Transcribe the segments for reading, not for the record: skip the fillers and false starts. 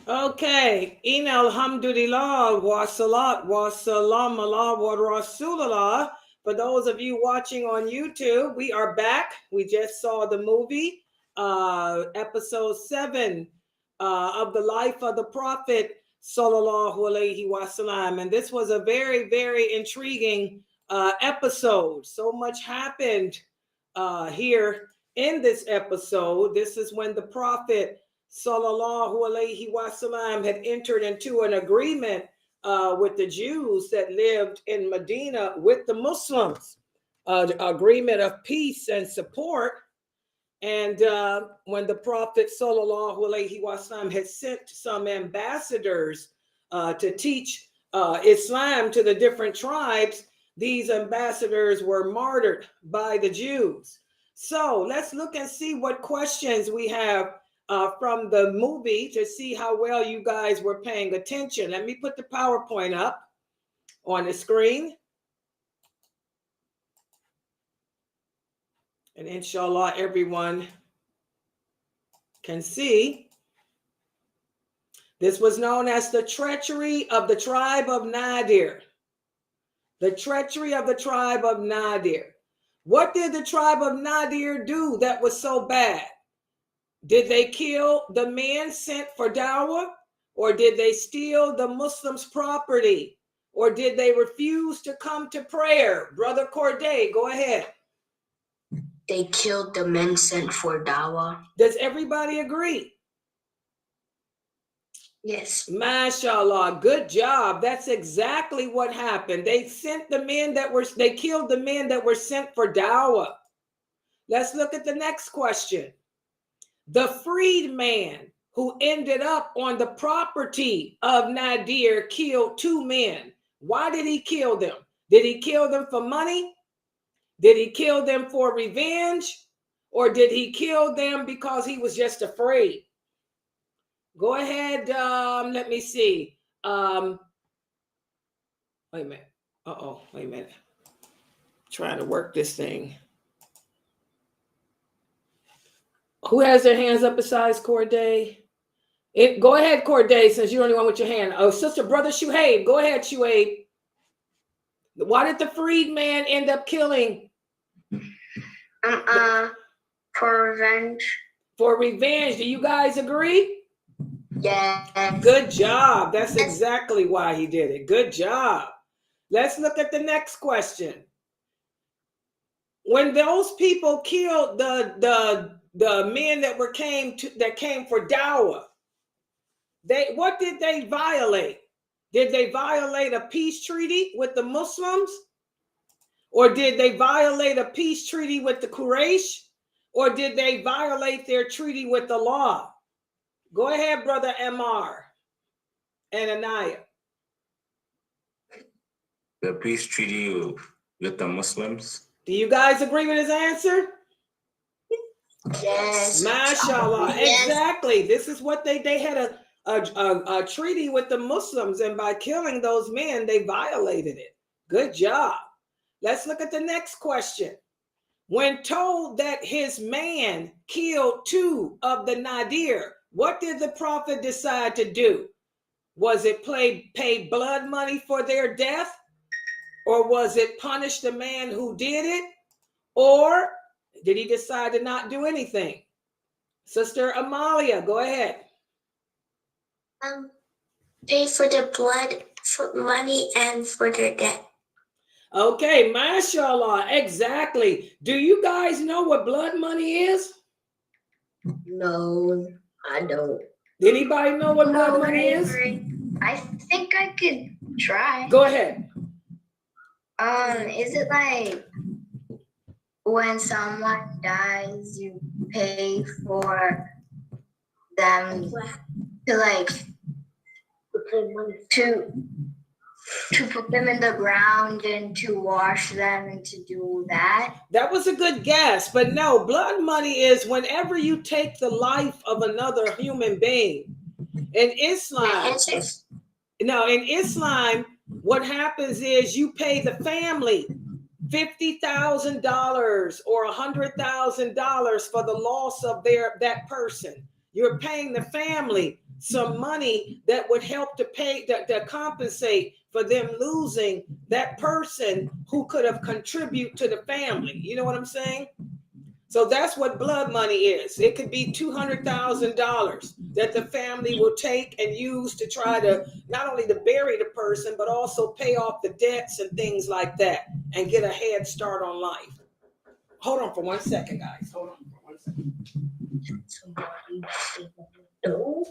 Okay. In alhamdulillah wa salat wa salam ala wa rasulullah. For those of you watching on YouTube, we are back. We just saw the movie, episode 7 of the life of the Prophet sallallahu alaihi wasallam. And this was a very, very intriguing episode. So much happened here in this episode. This is when the Prophet sallallahu alaihi wasallam had entered into an agreement with the Jews that lived in Medina with the Muslims, agreement of peace and support. And when the Prophet sallallahu alaihi wasallam had sent some ambassadors to teach Islam to the different tribes, these ambassadors were martyred by the Jews. So let's look and see what questions we have from the movie to see how well you guys were paying attention. Let me put the PowerPoint up on the screen. And inshallah, everyone can see. This was known as the treachery of the tribe of Nadir. The treachery of the tribe of Nadir. What did the tribe of Nadir do that was so bad? Did they kill the men sent for dawah? Or did they steal the Muslims' property? Or did they refuse to come to prayer? Brother Corday, go ahead. They killed the men sent for dawah. Does everybody agree? Yes. MashaAllah, good job. That's exactly what happened. They sent the men they killed the men that were sent for dawah. Let's look at the next question. The freed man who ended up on the property of Nadir killed 2 men. Why did he kill them? Did he kill them for money? Did he kill them for revenge? Or did he kill them because he was just afraid? Go ahead. Let me see. Wait a minute. Wait a minute. Trying to work this thing. Who has their hands up besides Corday? Go ahead, Corday, since you're the only one with your hand. Oh, sister, brother Shuhaib. Go ahead, Shuhaib. Why did the freed man end up killing? For revenge. For revenge. Do you guys agree? Yeah. Good job. That's exactly why he did it. Good job. Let's look at the next question. When those people killed the men that came for dawah, what did they violate? Did they violate a peace treaty with the Muslims? Or did they violate a peace treaty with the Quraysh? Or did they violate their treaty with the law? Go ahead, Brother Amar and Anaya. The peace treaty with the Muslims. Do you guys agree with his answer? Yes. MashaAllah. Yes. Exactly. This is what they had a treaty with the Muslims, and by killing those men, they violated it. Good job. Let's look at the next question. When told that his man killed 2 of the Nadir, what did the Prophet decide to do? Was it pay blood money for their death? Or was it punish the man who did it? Or did he decide to not do anything? Sister Amalia, go ahead. Pay for the blood, for money, and for their death. Okay, mashallah, exactly. Do you guys know what blood money is? No, I don't. Anybody know what blood money is? I think I could try. Go ahead. Is it like when someone dies, you pay for them to like to put them in the ground and to wash them and to do that? That was a good guess, but no, blood money is whenever you take the life of another human being. In Islam, what happens is you pay the family $50,000 or $100,000 for the loss of that person. You're paying the family some money that would help to pay, to compensate for them losing that person who could have contributed to the family. You know what I'm saying? So that's what blood money is. It could be $200,000 that the family will take and use to try to not only to bury the person, but also pay off the debts and things like that and get a head start on life. Hold on for 1 second, guys. Hold on for 1 second. What is this? Hello.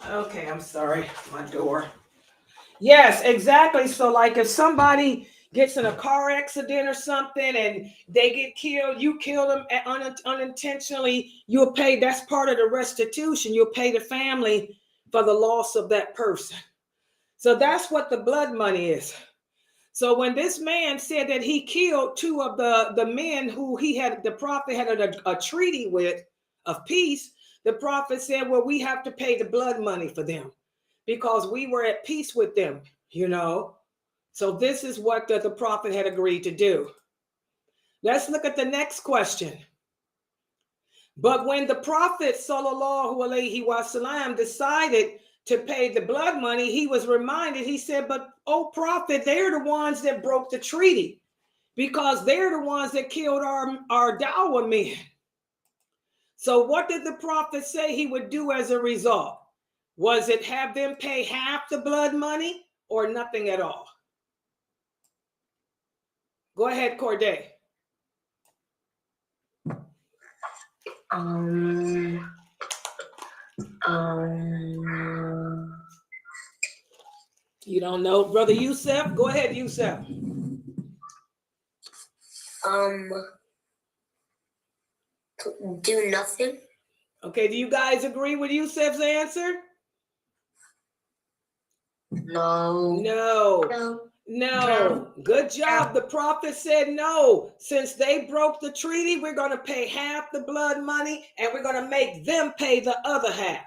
Okay, I'm sorry, my door. Yes, exactly. So like if somebody gets in a car accident or something and they get killed, you kill them unintentionally, you'll pay, that's part of the restitution. You'll pay the family for the loss of that person. So that's what the blood money is. So when this man said that he killed two of the men who the prophet had a treaty with of peace, the prophet said, well, we have to pay the blood money for them because we were at peace with them, you know. So this is what the prophet had agreed to do. Let's look at the next question. But when the prophet sallallahu alaihi wasallam decided to pay the blood money, he was reminded, he said, but oh prophet, they're the ones that broke the treaty because they're the ones that killed our dawah men. So what did the prophet say he would do as a result? Was it have them pay half the blood money or nothing at all? Go ahead, Corday. You don't know, Brother Yusef? Go ahead, Yusef. Do nothing. Okay, do you guys agree with Yusef's answer? No. Good job. The prophet said no. Since they broke the treaty, we're going to pay half the blood money and we're going to make them pay the other half.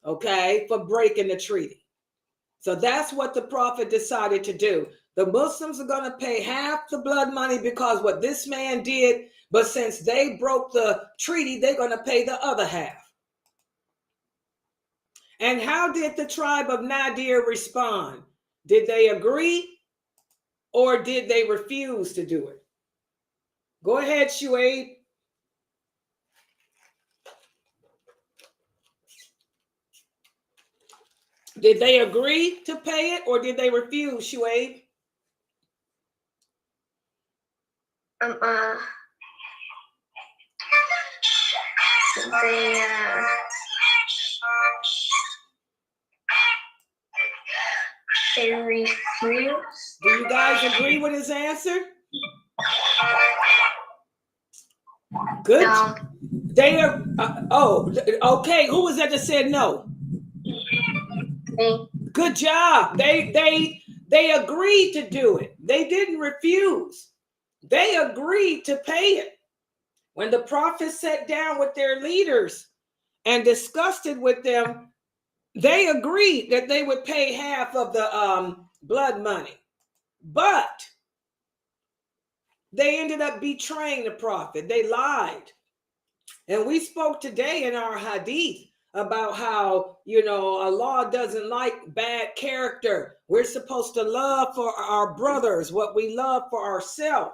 Okay, for breaking the treaty. So that's what the prophet decided to do. The Muslims are going to pay half the blood money because what this man did, but since they broke the treaty, they're going to pay the other half. And how did the tribe of Nadir respond? Did they agree or did they refuse to do it? Go ahead, Shuaib. Did they agree to pay it or did they refuse, Shuaib? They refuse. Do you guys agree with his answer? Good. No. They are. Okay. Who was that said no? Me. Good job. They agreed to do it. They didn't refuse. They agreed to pay it. When the prophet sat down with their leaders and discussed it with them, they agreed that they would pay half of the blood money. But they ended up betraying the prophet. They lied. And we spoke today in our hadith about how, you know, Allah doesn't like bad character. We're supposed to love for our brothers what we love for ourselves.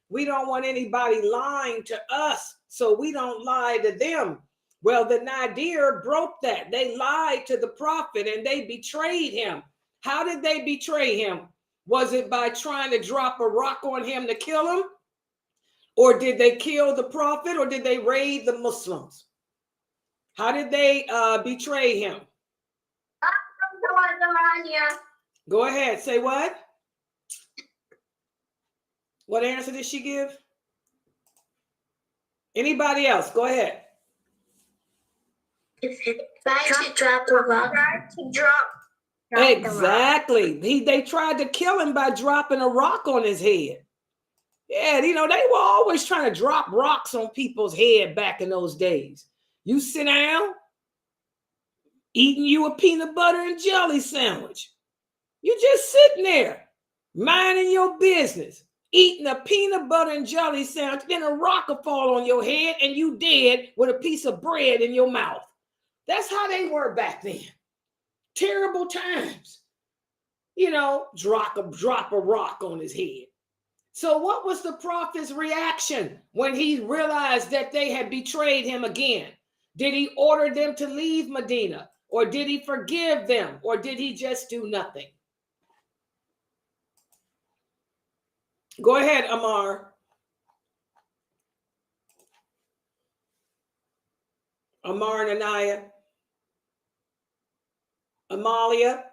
We don't want anybody lying to us, so we don't lie to them. Well, the Nadir broke that. They lied to the prophet and they betrayed him. How did they betray him? Was it by trying to drop a rock on him to kill him? Or did they kill the prophet or did they raid the Muslims? How did they betray him? Go ahead. Say what? What answer did she give? Anybody else? Go ahead. Exactly. They tried to kill him by dropping a rock on his head. Yeah, they were always trying to drop rocks on people's head back in those days. You sit down, eating you a peanut butter and jelly sandwich. You just sitting there, minding your business, eating a peanut butter and jelly sandwich, then a rock will fall on your head and you dead with a piece of bread in your mouth. That's how they were back then. Terrible times. Drop a rock on his head. So what was the prophet's reaction when he realized that they had betrayed him again? Did he order them to leave Medina? Or did he forgive them? Or did he just do nothing? Go ahead, Amar. Amar and Anaya. Amalia.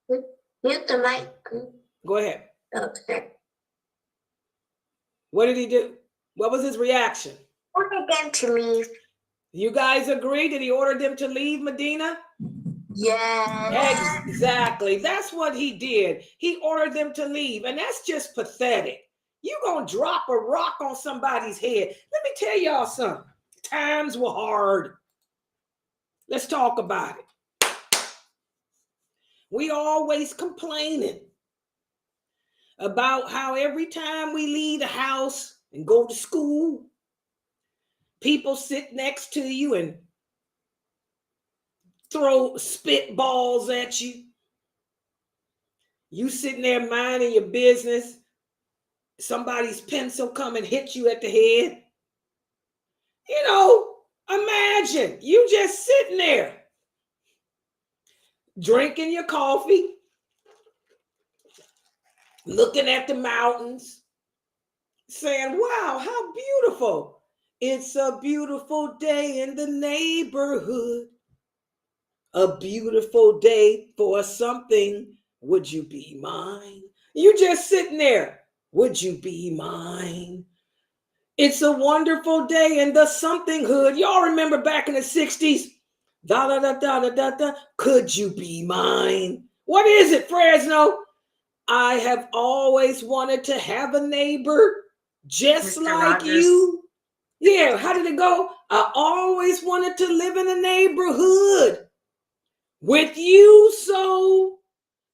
Mute the mic. Go ahead. Okay. What did he do? What was his reaction? Order them to leave. You guys agree? Did he order them to leave Medina? Yes. Exactly. That's what he did. He ordered them to leave. And that's just pathetic. You're going to drop a rock on somebody's head. Let me tell y'all something. Times were hard. Let's talk about it. We always complaining about how every time we leave the house and go to school, people sit next to you and throw spitballs at you. You sitting there minding your business. Somebody's pencil come and hit you at the head. Imagine you just sitting there drinking your coffee, looking at the mountains, saying, wow, how beautiful. It's a beautiful day in the neighborhood. A beautiful day for something. Would you be mine? You just sitting there. Would you be mine? It's a wonderful day in the something hood. Y'all remember back in the 60s? Da da da da da da da. Could you be mine? What is it, Fresno? I have always wanted to have a neighbor just Mr. like Rogers. you. Yeah, how did it go? I always wanted to live in a neighborhood with you, so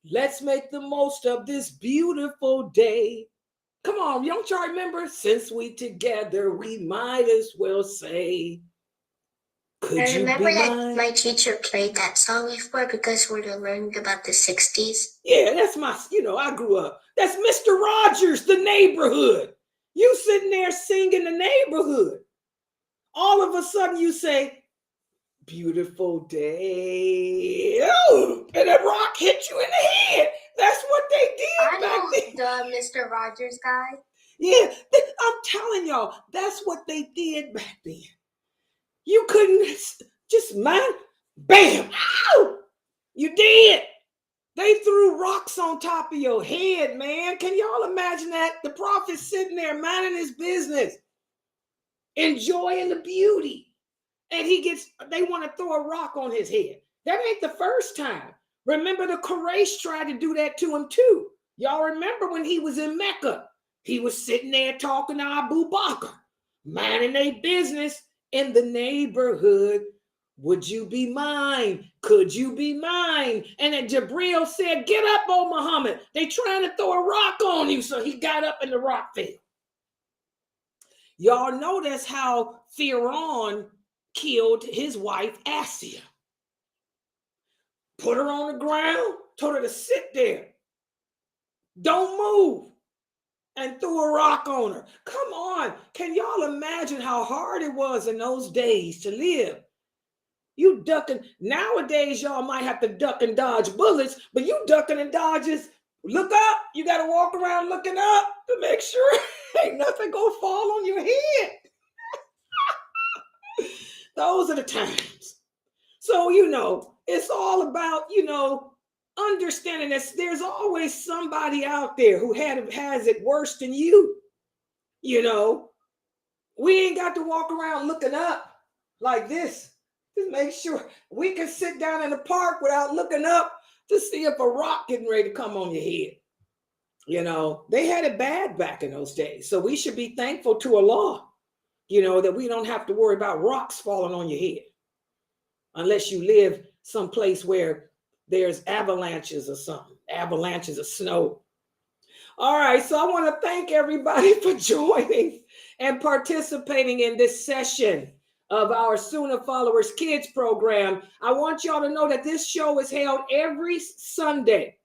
let's make the most of this beautiful day. Come on, don't y'all remember? Since we together, we might as well say, could I you remember be that mine? my teacher played that song before because we're learning about the 60s. Yeah, that's I grew up. That's Mr. Rogers, the neighborhood. You sitting there singing the neighborhood. All of a sudden you say, beautiful day. Oh, and a rock hit you in the head. That's what they did I back know then. the Mr. Rogers guy. Yeah, I'm telling y'all, that's what they did back then. You couldn't just mind, bam, ow, you did. They threw rocks on top of your head, man. Can y'all imagine that? The prophet sitting there minding his business, enjoying the beauty. And they want to throw a rock on his head. That ain't the first time. Remember the Quraysh tried to do that to him too. Y'all remember when he was in Mecca? He was sitting there talking to Abu Bakr, minding their business in the neighborhood. Would you be mine? Could you be mine? And then Jibril said, get up, O Muhammad. They trying to throw a rock on you. So he got up and the rock fell. Y'all know that's how Pharaoh killed his wife, Assia. Put her on the ground, told her to sit there. Don't move. And threw a rock on her. Come on. Can y'all imagine how hard it was in those days to live? You ducking. Nowadays, y'all might have to duck and dodge bullets, but you ducking and dodges. Look up. You got to walk around looking up to make sure ain't nothing going to fall on your head. Those are the times. So, it's all about, understanding that there's always somebody out there who has it worse than you. We ain't got to walk around looking up like this. Just make sure we can sit down in the park without looking up to see if a rock getting ready to come on your head. They had it bad back in those days. So we should be thankful to Allah, that we don't have to worry about rocks falling on your head. Unless you live someplace where there's avalanches or something, avalanches of snow. All right, so I want to thank everybody for joining and participating in this session of our Sunnah Followers Kids program. I want y'all to know that this show is held every Sunday,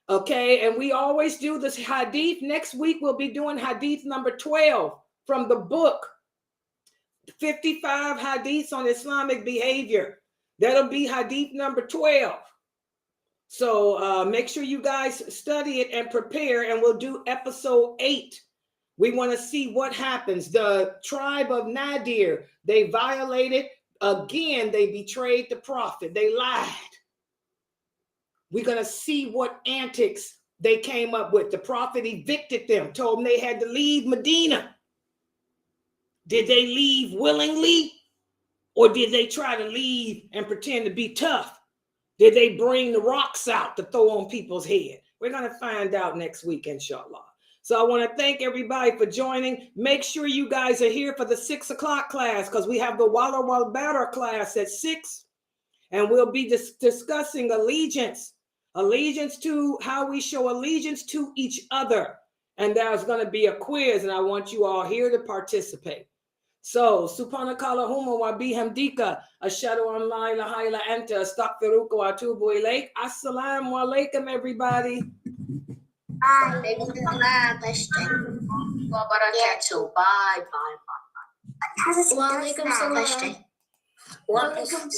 okay? And we always do this hadith. Next week, we'll be doing hadith number 12 from the book, 55 hadiths on Islamic behavior. That'll be hadith number 12. So make sure you guys study it and prepare, and we'll do episode 8. We want to see what happens. The tribe of Nadir, they violated. Again, they betrayed the prophet. They lied. We're going to see what antics they came up with. The prophet evicted them, told them they had to leave Medina. Did they leave willingly? Or did they try to leave and pretend to be tough? Did they bring the rocks out to throw on people's head? We're going to find out next week, inshallah. So I want to thank everybody for joining. Make sure you guys are here for the 6 o'clock class, because we have the Walla Wal Badr class at 6. And we'll be discussing allegiance to how we show allegiance to each other. And there's going to be a quiz, and I want you all here to participate. So, subhanakallahumma wa bihamdika, ashhadu an la ilaha illa anta, astaghfiruka wa atubu ilayk. Assalamu alaikum, everybody. Bye. Bye. Bye. Bye.